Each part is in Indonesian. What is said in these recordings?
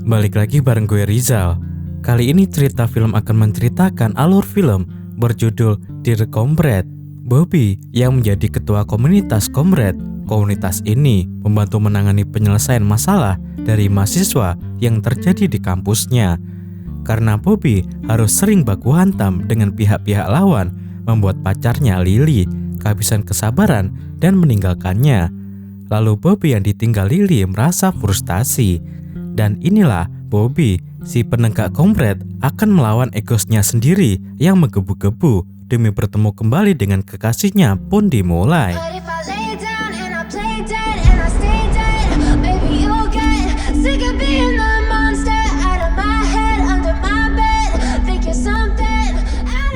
Balik lagi bareng gue Rizal. Kali ini cerita film akan menceritakan alur film berjudul Dear Comrade. Bobby yang menjadi ketua komunitas Comrade. Komunitas ini membantu menangani penyelesaian masalah dari mahasiswa yang terjadi di kampusnya. Karena Bobby harus sering baku hantam dengan pihak-pihak lawan, membuat pacarnya Lily kehabisan kesabaran dan meninggalkannya. Lalu Bobby yang ditinggal Lily merasa frustasi. Dan inilah Bobby, si penegak Comrade, akan melawan egosnya sendiri yang menggebu-gebu demi bertemu kembali dengan kekasihnya pun dimulai.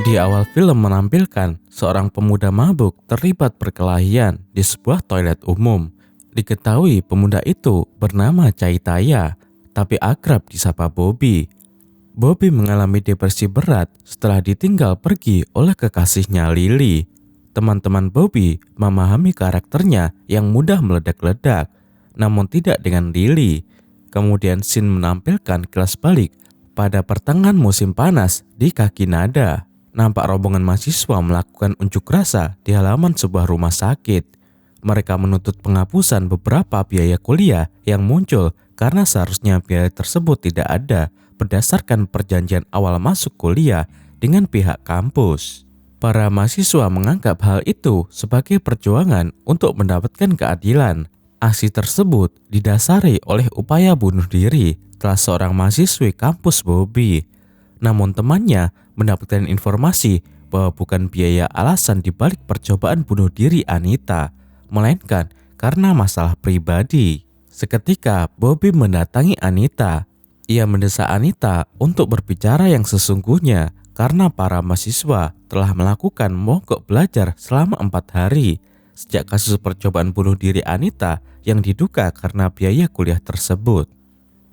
Di awal film menampilkan seorang pemuda mabuk terlibat perkelahian di sebuah toilet umum. Diketahui pemuda itu bernama Caitaya, tapi akrab disapa Bobby. Bobby mengalami depresi berat setelah ditinggal pergi oleh kekasihnya Lily. Teman-teman Bobby memahami karakternya yang mudah meledak-ledak, namun tidak dengan Lily. Kemudian scene menampilkan kelas balik pada pertengahan musim panas di Kakinada. Nampak rombongan mahasiswa melakukan unjuk rasa di halaman sebuah rumah sakit. Mereka menuntut penghapusan beberapa biaya kuliah yang muncul karena seharusnya biaya tersebut tidak ada berdasarkan perjanjian awal masuk kuliah dengan pihak kampus. Para mahasiswa menganggap hal itu sebagai perjuangan untuk mendapatkan keadilan. Aksi tersebut didasari oleh upaya bunuh diri setelah seorang mahasiswi kampus Bobby. Namun temannya mendapatkan informasi bahwa bukan biaya alasan dibalik percobaan bunuh diri Anita, melainkan karena masalah pribadi. Seketika Bobby mendatangi Anita. Ia mendesak Anita untuk berbicara yang sesungguhnya karena para mahasiswa telah melakukan mogok belajar selama 4 hari sejak kasus percobaan bunuh diri Anita yang diduga karena biaya kuliah tersebut.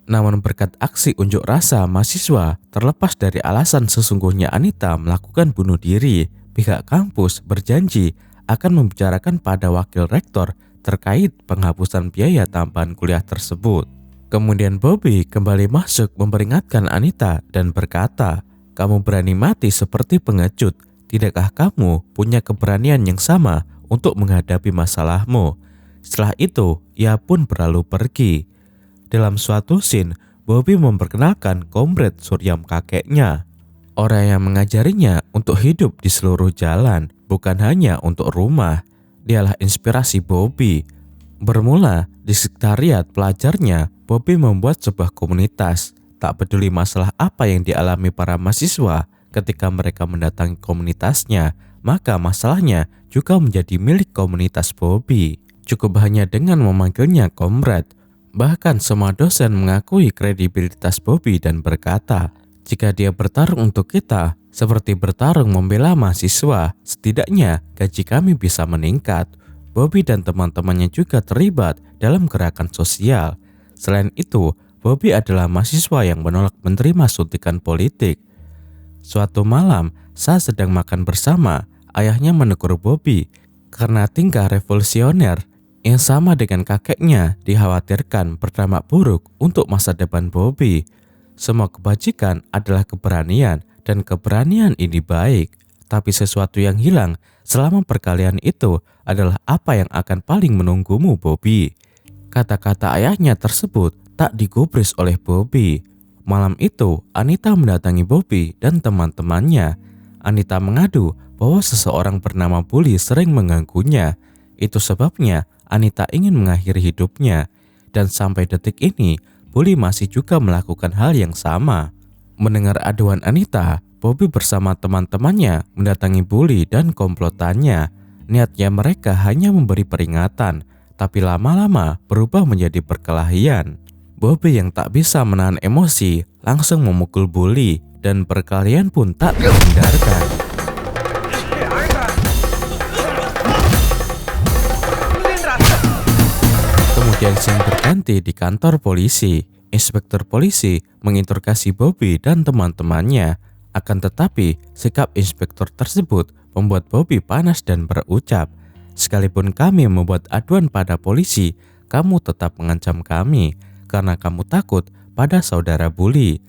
Namun berkat aksi unjuk rasa mahasiswa terlepas dari alasan sesungguhnya Anita melakukan bunuh diri, pihak kampus berjanji akan membicarakan pada wakil rektor terkait penghapusan biaya tambahan kuliah tersebut. Kemudian Bobby kembali masuk memperingatkan Anita dan berkata, "Kamu berani mati seperti pengecut. Tidakkah kamu punya keberanian yang sama untuk menghadapi masalahmu?" Setelah itu, ia pun berlalu pergi. Dalam suatu scene, Bobby memperkenalkan Comrade Suryam kakeknya. Orang yang mengajarinya untuk hidup di seluruh jalan, bukan hanya untuk rumah. Dialah inspirasi Bobby. Bermula di sekretariat pelajarnya, Bobby membuat sebuah komunitas. Tak peduli masalah apa yang dialami para mahasiswa ketika mereka mendatangi komunitasnya, maka masalahnya juga menjadi milik komunitas Bobby. Cukup hanya dengan memanggilnya Comrade. Bahkan semua dosen mengakui kredibilitas Bobby dan berkata, jika dia bertarung untuk kita, seperti bertarung membela mahasiswa, setidaknya gaji kami bisa meningkat. Bobby dan teman-temannya juga terlibat dalam gerakan sosial. Selain itu, Bobby adalah mahasiswa yang menolak menerima suntikan politik. Suatu malam, saat sedang makan bersama, ayahnya menegur Bobby karena tingkah revolusioner yang sama dengan kakeknya dikhawatirkan berdampak buruk untuk masa depan Bobby. Semua kebajikan adalah keberanian, dan keberanian ini baik. Tapi sesuatu yang hilang selama perkalian itu adalah apa yang akan paling menunggumu, Bobby. Kata-kata ayahnya tersebut tak digubris oleh Bobby. Malam itu, Anita mendatangi Bobby dan teman-temannya. Anita mengadu bahwa seseorang bernama Bully sering mengganggunya. Itu sebabnya Anita ingin mengakhiri hidupnya. Dan sampai detik ini, Bully masih juga melakukan hal yang sama. Mendengar aduan Anita, Bobby bersama teman-temannya mendatangi Bully dan komplotannya. Niatnya mereka hanya memberi peringatan, tapi lama-lama berubah menjadi perkelahian. Bobby yang tak bisa menahan emosi langsung memukul Bully dan perkelahian pun tak terhindarkan. Kemudian scene berganti di kantor polisi. Inspektur polisi menginterogasi Bobby dan teman-temannya. Akan tetapi, sikap inspektur tersebut membuat Bobby panas dan berucap, "Sekalipun kami membuat aduan pada polisi, kamu tetap mengancam kami karena kamu takut pada saudara bully."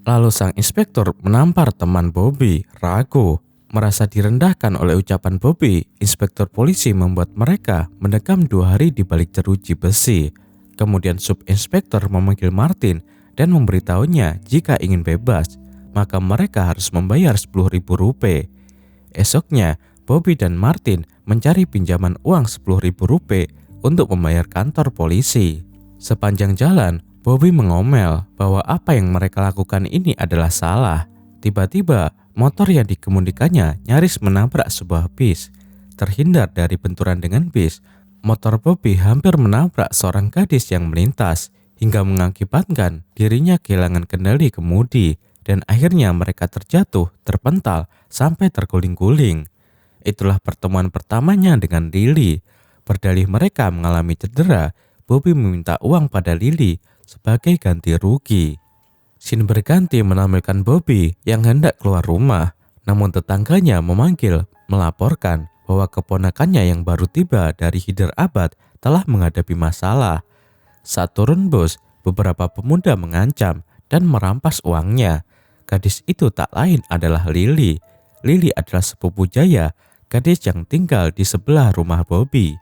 Lalu sang inspektur menampar teman Bobby, ragu. Merasa direndahkan oleh ucapan Bobby, inspektur polisi membuat mereka mendekam 2 hari di balik jeruji besi. Kemudian subinspektur memanggil Martin dan memberitahunya jika ingin bebas, maka mereka harus membayar 10.000 rupiah. Esoknya, Bobby dan Martin mencari pinjaman uang 10.000 rupiah untuk membayar kantor polisi. Sepanjang jalan, Bobby mengomel bahwa apa yang mereka lakukan ini adalah salah. Tiba-tiba, motor yang dikemudikannya nyaris menabrak sebuah bis. Terhindar dari benturan dengan bis, motor Bobby hampir menabrak seorang gadis yang melintas hingga mengakibatkan dirinya kehilangan kendali kemudi dan akhirnya mereka terjatuh, terpental, sampai terguling-guling. Itulah pertemuan pertamanya dengan Lily. Berdalih mereka mengalami cedera, Bobby meminta uang pada Lily sebagai ganti rugi. Scene berganti menampilkan Bobby yang hendak keluar rumah, namun tetangganya memanggil, melaporkan bahwa keponakannya yang baru tiba dari Hyderabad telah menghadapi masalah. Saat turun bus, beberapa pemuda mengancam dan merampas uangnya. Gadis itu tak lain adalah Lily. Lily adalah sepupu Jaya, gadis yang tinggal di sebelah rumah Bobby.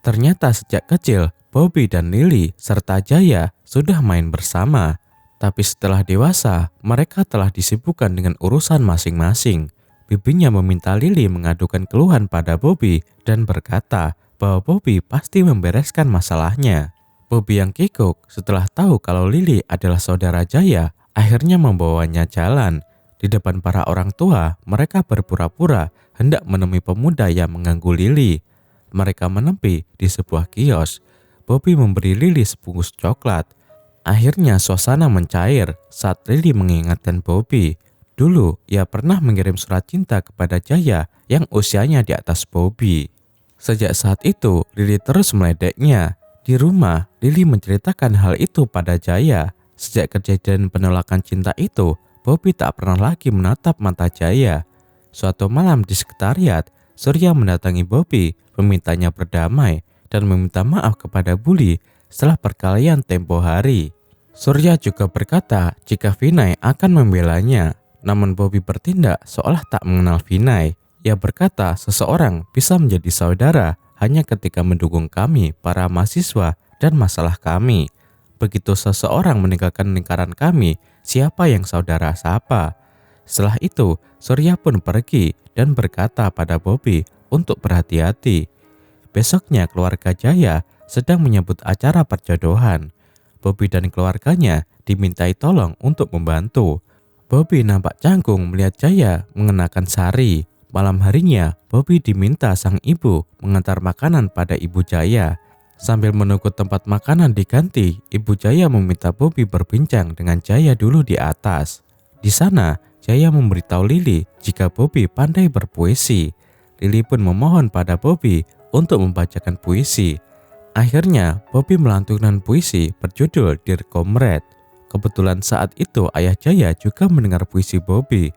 Ternyata sejak kecil, Bobby dan Lily serta Jaya sudah main bersama. Tapi setelah dewasa, mereka telah disibukkan dengan urusan masing-masing. Bibinya meminta Lily mengadukan keluhan pada Bobby dan berkata bahwa Bobby pasti membereskan masalahnya. Bobby yang kikuk setelah tahu kalau Lily adalah saudara Jaya, akhirnya membawanya jalan. Di depan para orang tua, mereka berpura-pura hendak menemui pemuda yang mengganggu Lily. Mereka menepi di sebuah kios. Bobby memberi Lily sebungkus coklat. Akhirnya suasana mencair saat Lily mengingatkan Bobby. Dulu ia pernah mengirim surat cinta kepada Jaya yang usianya di atas Bobby. Sejak saat itu, Lily terus meledeknya. Di rumah, Lily menceritakan hal itu pada Jaya. Sejak kejadian penolakan cinta itu, Bobby tak pernah lagi menatap mata Jaya. Suatu malam di sekretariat, Surya mendatangi Bobby, memintanya berdamai dan meminta maaf kepada bully setelah perkelahian tempo hari. Surya juga berkata jika Vinay akan membelanya, namun Bobby bertindak seolah tak mengenal Vinay. Ia berkata seseorang bisa menjadi saudara hanya ketika mendukung kami, para mahasiswa, dan masalah kami. Begitu seseorang meninggalkan lingkaran kami, siapa yang saudara sapa? Setelah itu, Surya pun pergi dan berkata pada Bobby untuk berhati-hati. Besoknya keluarga Jaya sedang menyambut acara perjodohan. Bobby dan keluarganya dimintai tolong untuk membantu. Bobby nampak canggung melihat Jaya mengenakan sari. Malam harinya, Bobby diminta sang ibu mengantar makanan pada ibu Jaya. Sambil menunggu tempat makanan diganti, ibu Jaya meminta Bobby berbincang dengan Jaya dulu di atas. Di sana, Jaya memberitahu Lily jika Bobby pandai berpuisi. Lily pun memohon pada Bobby untuk membacakan puisi. Akhirnya, Bobby melantunkan puisi berjudul Dear Comrade. Kebetulan saat itu ayah Jaya juga mendengar puisi Bobby.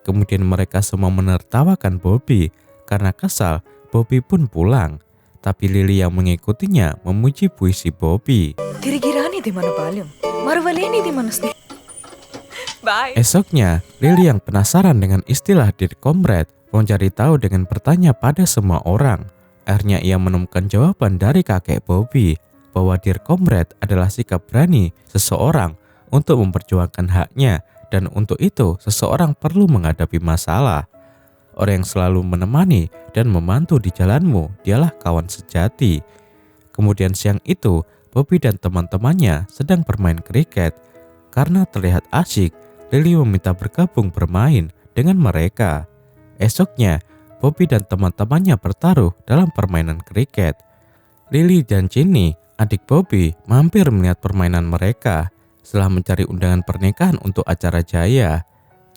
Kemudian mereka semua menertawakan Bobby. Karena kesal, Bobby pun pulang. Tapi Lily yang mengikutinya memuji puisi Bobby. Esoknya, Lily yang penasaran dengan istilah Dear Comrade mencari tahu dengan bertanya pada semua orang. Akhirnya ia menemukan jawaban dari kakek Bobby bahwa Dear Comrade adalah sikap berani seseorang untuk memperjuangkan haknya, dan untuk itu seseorang perlu menghadapi masalah. Orang yang selalu menemani dan membantu di jalanmu dialah kawan sejati. Kemudian siang itu, Bobby dan teman-temannya sedang bermain kriket. Karena terlihat asyik, Lily meminta bergabung bermain dengan mereka. Esoknya, Bobby dan teman-temannya bertaruh dalam permainan kriket. Lily dan Ginny, adik Bobby, mampir melihat permainan mereka. Setelah mencari undangan pernikahan untuk acara Jaya,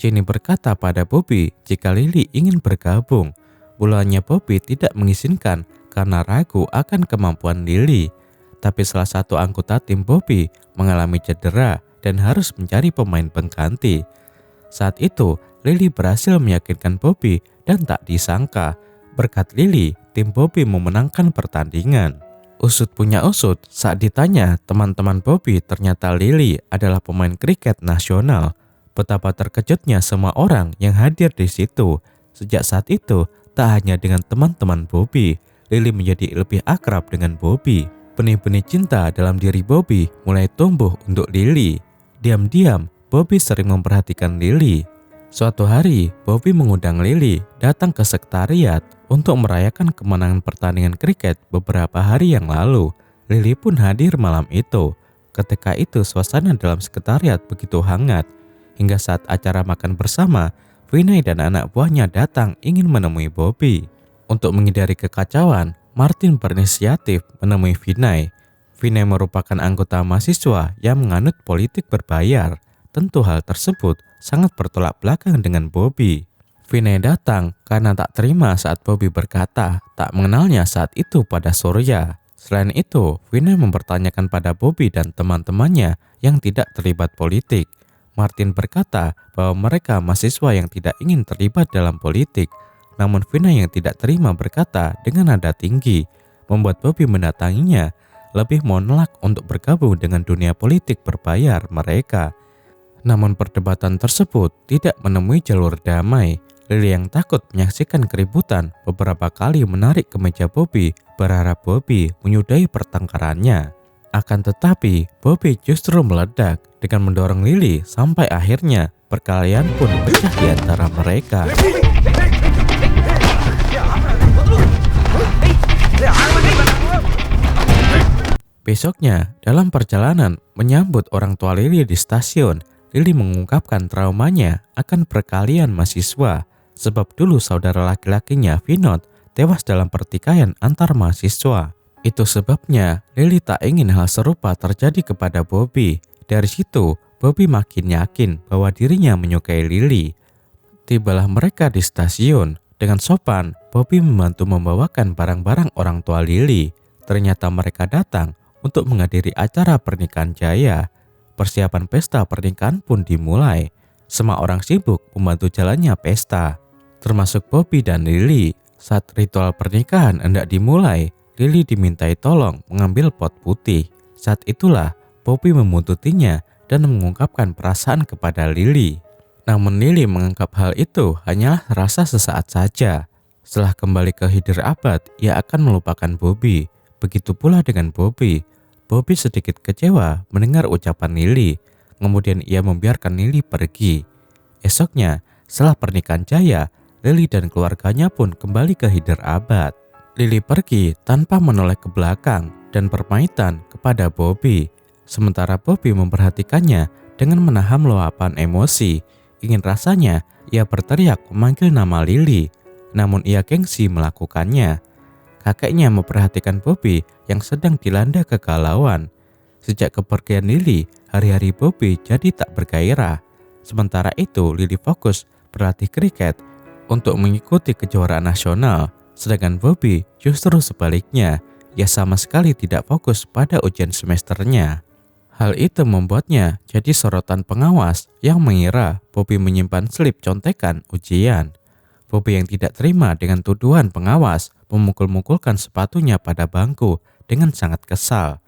Ginny berkata pada Bobby jika Lily ingin bergabung. Mulanya Bobby tidak mengizinkan karena ragu akan kemampuan Lily. Tapi salah satu anggota tim Bobby mengalami cedera dan harus mencari pemain pengganti. Saat itu, Lily berhasil meyakinkan Bobby dan tak disangka, berkat Lily, tim Bobby memenangkan pertandingan. Usut punya usut, saat ditanya teman-teman Bobby ternyata Lily adalah pemain kriket nasional. Betapa terkejutnya semua orang yang hadir di situ. Sejak saat itu, tak hanya dengan teman-teman Bobby, Lily menjadi lebih akrab dengan Bobby. Benih-benih cinta dalam diri Bobby mulai tumbuh untuk Lily. Diam-diam, Bobby sering memperhatikan Lily. Suatu hari, Bobby mengundang Lily datang ke sekretariat untuk merayakan kemenangan pertandingan kriket beberapa hari yang lalu. Lily pun hadir malam itu. Ketika itu, suasana dalam sekretariat begitu hangat. Hingga saat acara makan bersama, Vinay dan anak buahnya datang ingin menemui Bobby. Untuk menghindari kekacauan, Martin berinisiatif menemui Vinay. Vinay merupakan anggota mahasiswa yang menganut politik berbayar. Tentu hal tersebut sangat bertolak belakang dengan Bobby. Vinay datang karena tak terima saat Bobby berkata tak mengenalnya saat itu pada Surya. Selain itu, Vinay mempertanyakan pada Bobby dan teman-temannya yang tidak terlibat politik. Martin berkata bahwa mereka mahasiswa yang tidak ingin terlibat dalam politik. Namun Vinay yang tidak terima berkata dengan nada tinggi, membuat Bobby mendatanginya, lebih menolak untuk bergabung dengan dunia politik berbayar mereka. Namun perdebatan tersebut tidak menemui jalur damai. Lily yang takut menyaksikan keributan beberapa kali menarik kemeja Bobby, berharap Bobby menyudahi pertengkarannya. Akan tetapi, Bobby justru meledak dengan mendorong Lily sampai akhirnya perkelahian pun pecah di antara mereka. Besoknya, dalam perjalanan menyambut orang tua Lily di stasiun, Lily mengungkapkan traumanya akan perkelahian mahasiswa, sebab dulu saudara laki-lakinya Vinod tewas dalam pertikaian antar mahasiswa. Itu sebabnya Lily tak ingin hal serupa terjadi kepada Bobby. Dari situ, Bobby makin yakin bahwa dirinya menyukai Lily. Tibalah mereka di stasiun. Dengan sopan, Bobby membantu membawakan barang-barang orang tua Lily. Ternyata mereka datang untuk menghadiri acara pernikahan Jaya. Persiapan pesta pernikahan pun dimulai. Semua orang sibuk membantu jalannya pesta, termasuk Bobby dan Lily. Saat ritual pernikahan hendak dimulai, Lily dimintai tolong mengambil pot putih. Saat itulah Bobby membuntutinya dan mengungkapkan perasaan kepada Lily. Namun Lily menganggap hal itu hanyalah rasa sesaat saja. Setelah kembali ke Hidir Abad, ia akan melupakan Bobby. Begitu pula dengan Bobby. Bobby sedikit kecewa mendengar ucapan Lily. Kemudian ia membiarkan Lily pergi. Esoknya, setelah pernikahan Jaya, Lily dan keluarganya pun kembali ke Hidir Abad. Lily pergi tanpa menoleh ke belakang dan berpamitan kepada Bobby. Sementara Bobby memperhatikannya dengan menahan luapan emosi. Ingin rasanya ia berteriak memanggil nama Lily, namun ia gengsi melakukannya. Kakeknya memperhatikan Bobby yang sedang dilanda kegalauan. Sejak kepergian Lily, hari-hari Bobby jadi tak bergairah. Sementara itu, Lily fokus berlatih kriket untuk mengikuti kejuaraan nasional. Sedangkan Bobby justru sebaliknya, ia sama sekali tidak fokus pada ujian semesternya. Hal itu membuatnya jadi sorotan pengawas yang mengira Bobby menyimpan slip contekan ujian. Bobby yang tidak terima dengan tuduhan pengawas memukul-mukulkan sepatunya pada bangku dengan sangat kesal.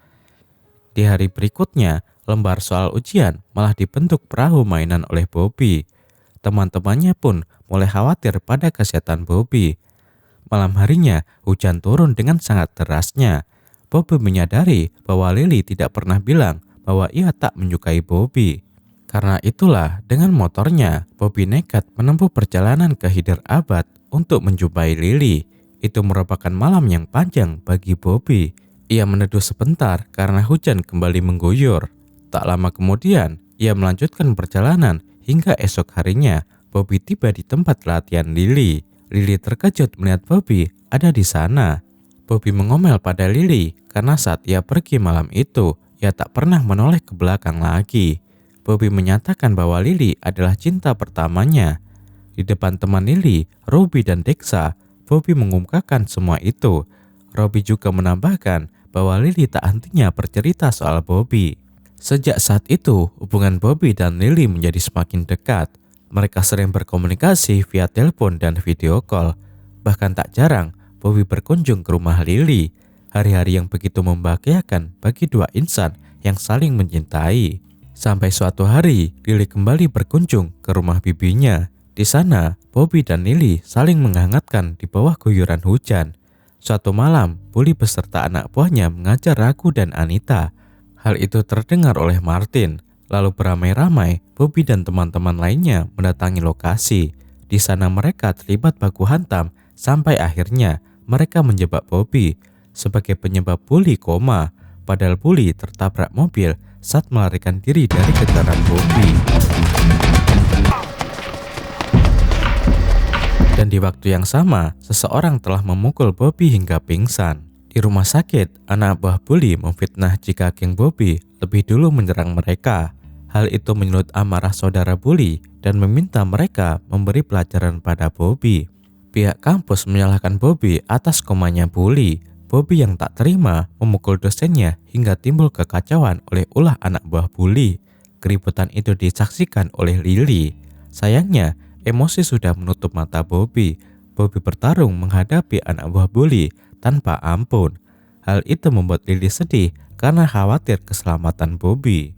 Di hari berikutnya, lembar soal ujian malah dibentuk perahu mainan oleh Bobby. Teman-temannya pun mulai khawatir pada kesehatan Bobby. Malam harinya, hujan turun dengan sangat derasnya. Bobby menyadari bahwa Lily tidak pernah bilang bahwa ia tak menyukai Bobby. Karena itulah, dengan motornya, Bobby nekat menempuh perjalanan ke Hidir Abad untuk menjumpai Lily. Itu merupakan malam yang panjang bagi Bobby. Ia meneduh sebentar karena hujan kembali mengguyur. Tak lama kemudian, ia melanjutkan perjalanan hingga esok harinya. Bobby tiba di tempat latihan Lily. Lily terkejut melihat Bobby ada di sana. Bobby mengomel pada Lily karena saat ia pergi malam itu, ia tak pernah menoleh ke belakang lagi. Bobby menyatakan bahwa Lily adalah cinta pertamanya. Di depan teman Lily, Robbie dan Dexa, Bobby mengungkapkan semua itu. Robbie juga menambahkan bahwa Lily tak hentinya bercerita soal Bobby. Sejak saat itu, hubungan Bobby dan Lily menjadi semakin dekat. Mereka sering berkomunikasi via telepon dan video call. Bahkan tak jarang, Bobby berkunjung ke rumah Lily. Hari-hari yang begitu membahagiakan bagi dua insan yang saling mencintai. Sampai suatu hari, Lily kembali berkunjung ke rumah bibinya. Di sana, Bobby dan Lily saling menghangatkan di bawah guyuran hujan. Suatu malam, Bully beserta anak buahnya mengajar Ragu dan Anita. Hal itu terdengar oleh Martin. Lalu beramai-ramai, Bobby dan teman-teman lainnya mendatangi lokasi. Di sana mereka terlibat baku hantam sampai akhirnya mereka menjebak Bobby sebagai penyebab Bully koma. Padahal Bully tertabrak mobil saat melarikan diri dari kejaran Bobby. Dan di waktu yang sama, seseorang telah memukul Bobby hingga pingsan. Di rumah sakit, anak buah Bully memfitnah jika geng Bobby lebih dulu menyerang mereka. Hal itu menyulut amarah saudara Bully dan meminta mereka memberi pelajaran pada Bobby. Pihak kampus menyalahkan Bobby atas komanya Bully. Bobby yang tak terima memukul dosennya hingga timbul kekacauan oleh ulah anak buah Bully. Keributan itu disaksikan oleh Lily. Sayangnya, emosi sudah menutup mata Bobby. Bobby bertarung menghadapi anak buah Bully tanpa ampun. Hal itu membuat Lily sedih karena khawatir keselamatan Bobby.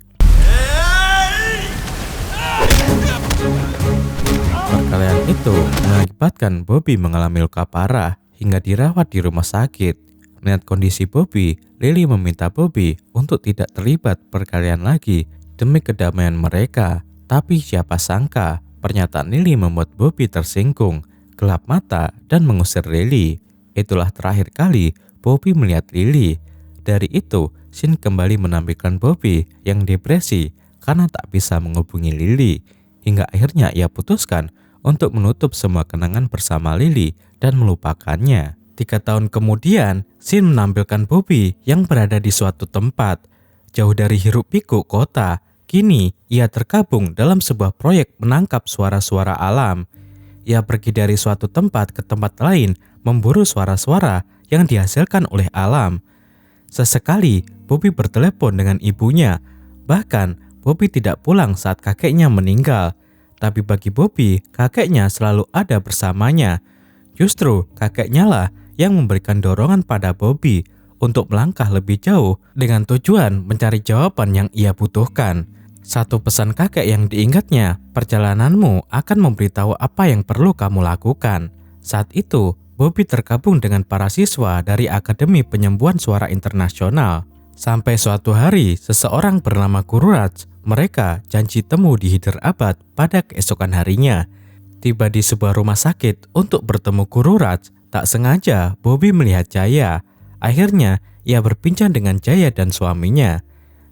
Perkelahian itu mengakibatkan Bobby mengalami luka parah hingga dirawat di rumah sakit. Melihat kondisi Bobby, Lily meminta Bobby untuk tidak terlibat perkelahian lagi demi kedamaian mereka. Tapi siapa sangka, pernyataan Lily membuat Bobby tersinggung, gelap mata dan mengusir Lily. Itulah terakhir kali Bobby melihat Lily. Dari itu, Shin kembali menampilkan Bobby yang depresi karena tak bisa menghubungi Lily. Hingga akhirnya ia putuskan untuk menutup semua kenangan bersama Lily dan melupakannya. 3 tahun kemudian, Shin menampilkan Bobby yang berada di suatu tempat jauh dari hiruk-pikuk kota. Kini, ia tergabung dalam sebuah proyek menangkap suara-suara alam. Ia pergi dari suatu tempat ke tempat lain memburu suara-suara yang dihasilkan oleh alam. Sesekali, Bobby bertelepon dengan ibunya. Bahkan, Bobby tidak pulang saat kakeknya meninggal. Tapi bagi Bobby, kakeknya selalu ada bersamanya. Justru, kakeknya lah yang memberikan dorongan pada Bobby untuk melangkah lebih jauh dengan tujuan mencari jawaban yang ia butuhkan. Satu pesan kakek yang diingatnya, perjalananmu akan memberitahu apa yang perlu kamu lakukan. Saat itu, Bobby tergabung dengan para siswa dari Akademi Penyembuhan Suara Internasional. Sampai suatu hari, seseorang bernama Guru Raj, mereka janji temu di Hyderabad pada keesokan harinya. Tiba di sebuah rumah sakit untuk bertemu Guru Raj, tak sengaja Bobby melihat Jaya. Akhirnya, ia berbincang dengan Jaya dan suaminya.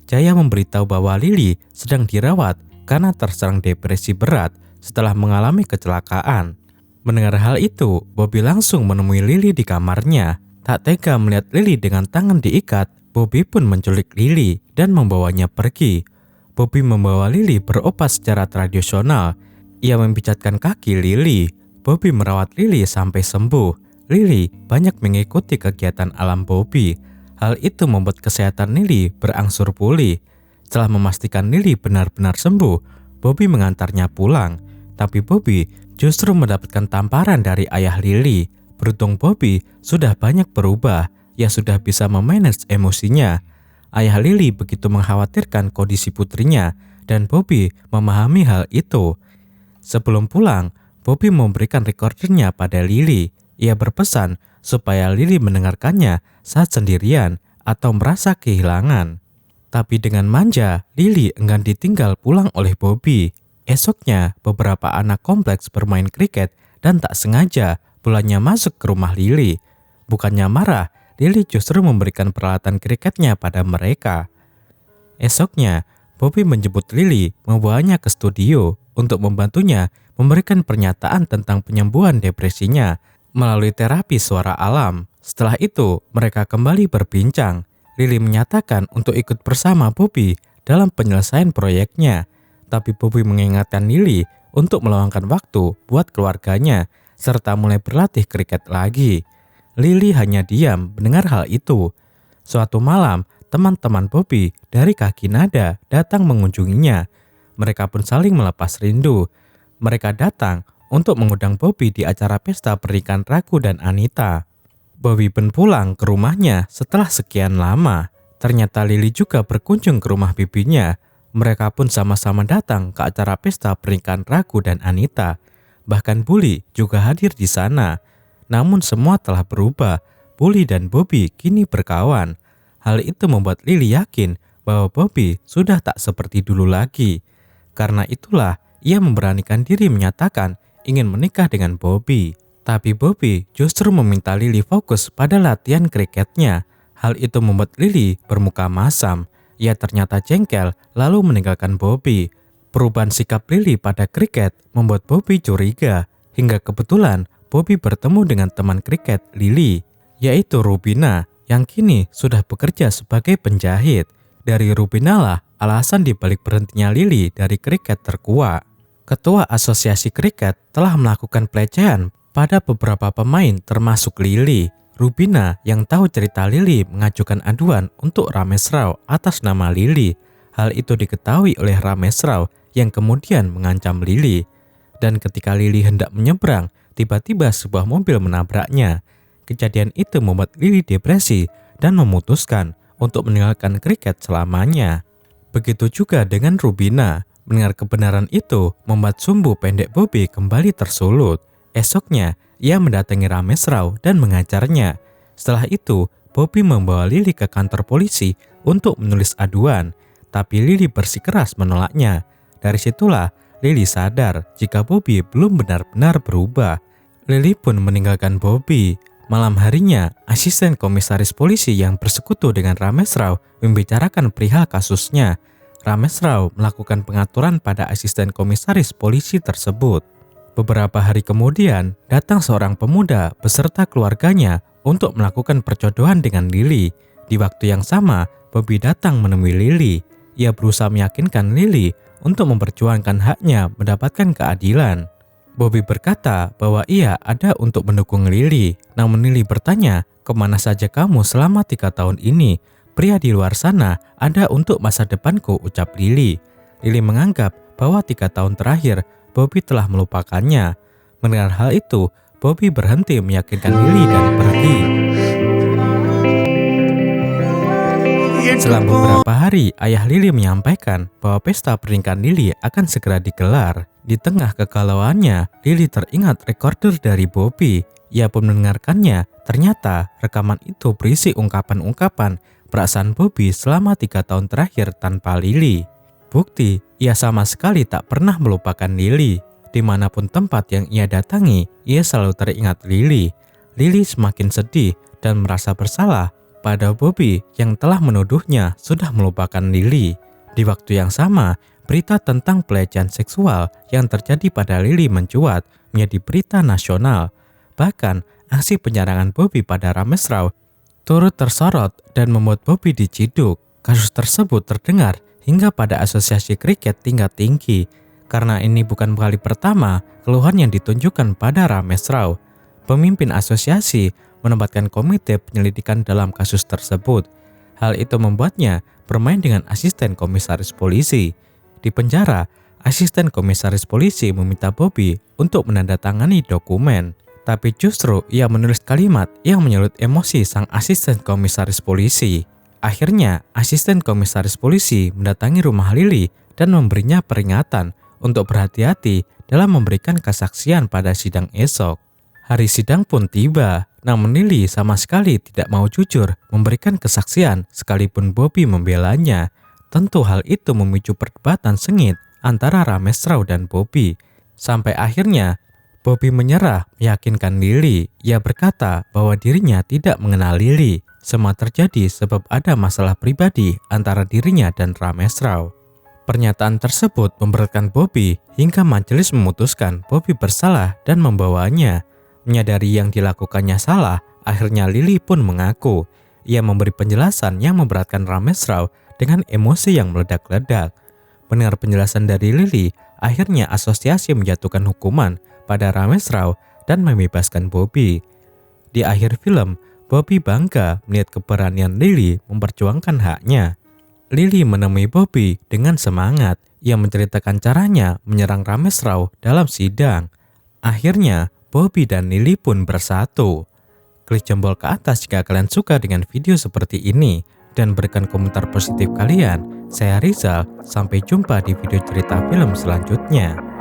Jaya memberitahu bahwa Lily sedang dirawat karena terserang depresi berat setelah mengalami kecelakaan. Mendengar hal itu, Bobby langsung menemui Lily di kamarnya. Tak tega melihat Lily dengan tangan diikat, Bobby pun menculik Lily dan membawanya pergi. Bobby membawa Lily berobat secara tradisional. Ia memijatkan kaki Lily. Bobby merawat Lily sampai sembuh. Lily banyak mengikuti kegiatan alam Bobby. Hal itu membuat kesehatan Lily berangsur pulih. Setelah memastikan Lily benar-benar sembuh, Bobby mengantarnya pulang. Tapi Bobby justru mendapatkan tamparan dari ayah Lily. Beruntung Bobby sudah banyak berubah. Ia sudah bisa memanage emosinya. Ayah Lily begitu mengkhawatirkan kondisi putrinya dan Bobby memahami hal itu. Sebelum pulang, Bobby memberikan recordernya pada Lily. Ia berpesan supaya Lily mendengarkannya saat sendirian atau merasa kehilangan. Tapi dengan manja, Lily enggan ditinggal pulang oleh Bobby. Esoknya, beberapa anak kompleks bermain kriket dan tak sengaja bolanya masuk ke rumah Lily. Bukannya marah, Lily justru memberikan peralatan kriketnya pada mereka. Esoknya, Bobby menjemput Lily, membawanya ke studio untuk membantunya memberikan pernyataan tentang penyembuhan depresinya melalui terapi suara alam. Setelah itu, mereka kembali berbincang. Lily menyatakan untuk ikut bersama Bobby dalam penyelesaian proyeknya. Tapi Bobby mengingatkan Lily untuk meluangkan waktu buat keluarganya serta mulai berlatih kriket lagi. Lily hanya diam mendengar hal itu. Suatu malam, teman-teman Bobby dari kaki nada datang mengunjunginya. Mereka pun saling melepas rindu. Mereka datang untuk mengundang Bobby di acara pesta pernikahan Ragu dan Anita. Bobby pun pulang ke rumahnya setelah sekian lama. Ternyata Lily juga berkunjung ke rumah bibinya. Mereka pun sama-sama datang ke acara pesta pernikahan Ragu dan Anita. Bahkan Bully juga hadir di sana. Namun semua telah berubah. Bully dan Bobby kini berkawan. Hal itu membuat Lily yakin bahwa Bobby sudah tak seperti dulu lagi. Karena itulah ia memberanikan diri menyatakan ingin menikah dengan Bobby. Tapi Bobby justru meminta Lily fokus pada latihan kriketnya. Hal itu membuat Lily bermuka masam. Ia ternyata jengkel lalu meninggalkan Bobby. Perubahan sikap Lily pada kriket membuat Bobby curiga. Hingga kebetulan Bobby bertemu dengan teman kriket Lily, yaitu Rubina, yang kini sudah bekerja sebagai penjahit. Dari Rubina lah alasan dibalik berhentinya Lily dari kriket terkuak. Ketua Asosiasi Kriket telah melakukan pelecehan pada beberapa pemain termasuk Lily. Rubina yang tahu cerita Lily mengajukan aduan untuk Ramesh Rao atas nama Lily. Hal itu diketahui oleh Ramesh Rao yang kemudian mengancam Lily. Dan ketika Lily hendak menyeberang, tiba-tiba sebuah mobil menabraknya. Kejadian itu membuat Lily depresi dan memutuskan untuk meninggalkan kriket selamanya. Begitu juga dengan Rubina. Mendengar kebenaran itu membuat sumbu pendek Bobby kembali tersulut. Esoknya, ia mendatangi Ramesh Rao dan mengajarnya. Setelah itu, Bobby membawa Lily ke kantor polisi untuk menulis aduan. Tapi Lily bersikeras menolaknya. Dari situlah, Lily sadar jika Bobby belum benar-benar berubah. Lily pun meninggalkan Bobby. Malam harinya, asisten komisaris polisi yang bersekutu dengan Ramesh Rao membicarakan perihal kasusnya. Ramesh Rao melakukan pengaturan pada asisten komisaris polisi tersebut. Beberapa hari kemudian, datang seorang pemuda beserta keluarganya untuk melakukan perjodohan dengan Lily. Di waktu yang sama, Bobby datang menemui Lily. Ia berusaha meyakinkan Lily untuk memperjuangkan haknya mendapatkan keadilan. Bobby berkata bahwa ia ada untuk mendukung Lily. Namun Lily bertanya, kemana saja kamu selama 3 tahun ini? Pria di luar sana ada untuk masa depanku, ucap Lily. Lily menganggap bahwa 3 tahun terakhir Bobby telah melupakannya. Mendengar hal itu, Bobby berhenti meyakinkan Lily dan pergi. Selang beberapa hari, ayah Lily menyampaikan bahwa pesta pernikahan Lily akan segera digelar. Di tengah kegalauannya, Lily teringat recorder dari Bobby. Ia pun mendengarkannya. Ternyata rekaman itu berisi ungkapan-ungkapan perasaan Bobby selama 3 tahun terakhir tanpa Lily. Bukti, ia sama sekali tak pernah melupakan Lily. Dimanapun tempat yang ia datangi, ia selalu teringat Lily. Lily semakin sedih dan merasa bersalah pada Bobby yang telah menuduhnya sudah melupakan Lily. Di waktu yang sama, berita tentang pelecehan seksual yang terjadi pada Lily mencuat menjadi berita nasional. Bahkan, aksi penyerangan Bobby pada Ramesh Rao turut tersorot dan membuat Bobby diciduk. Kasus tersebut terdengar hingga pada asosiasi kriket tingkat tinggi. Karena ini bukan kali pertama keluhan yang ditunjukkan pada Ramesh Rao. Pemimpin asosiasi menempatkan komite penyelidikan dalam kasus tersebut. Hal itu membuatnya bermain dengan asisten komisaris polisi. Di penjara, asisten komisaris polisi meminta Bobby untuk menandatangani dokumen. Tapi justru ia menulis kalimat yang menyulut emosi sang asisten komisaris polisi. Akhirnya, asisten komisaris polisi mendatangi rumah Lily dan memberinya peringatan untuk berhati-hati dalam memberikan kesaksian pada sidang esok. Hari sidang pun tiba, namun Lily sama sekali tidak mau jujur memberikan kesaksian sekalipun Bobby membelanya. Tentu hal itu memicu perdebatan sengit antara Ramesh Rao dan Bobby. Sampai akhirnya, Bobby menyerah meyakinkan Lily. Ia berkata bahwa dirinya tidak mengenal Lily. Semua terjadi sebab ada masalah pribadi antara dirinya dan Ramesh Rao. Pernyataan tersebut memberatkan Bobby hingga majelis memutuskan Bobby bersalah dan membawanya. Menyadari yang dilakukannya salah, akhirnya Lily pun mengaku. Ia memberi penjelasan yang memberatkan Ramesh Rao dengan emosi yang meledak-ledak. Mendengar penjelasan dari Lily, akhirnya asosiasi menjatuhkan hukuman pada Ramesh Rao dan membebaskan Bobby. Di akhir film, Bobby bangga melihat keberanian Lily memperjuangkan haknya. Lily menemui Bobby dengan semangat. Ia menceritakan caranya menyerang Rames Raw dalam sidang. Akhirnya, Bobby dan Lily pun bersatu. Klik jempol ke atas jika kalian suka dengan video seperti ini. Dan berikan komentar positif kalian. Saya Rizal, sampai jumpa di video cerita film selanjutnya.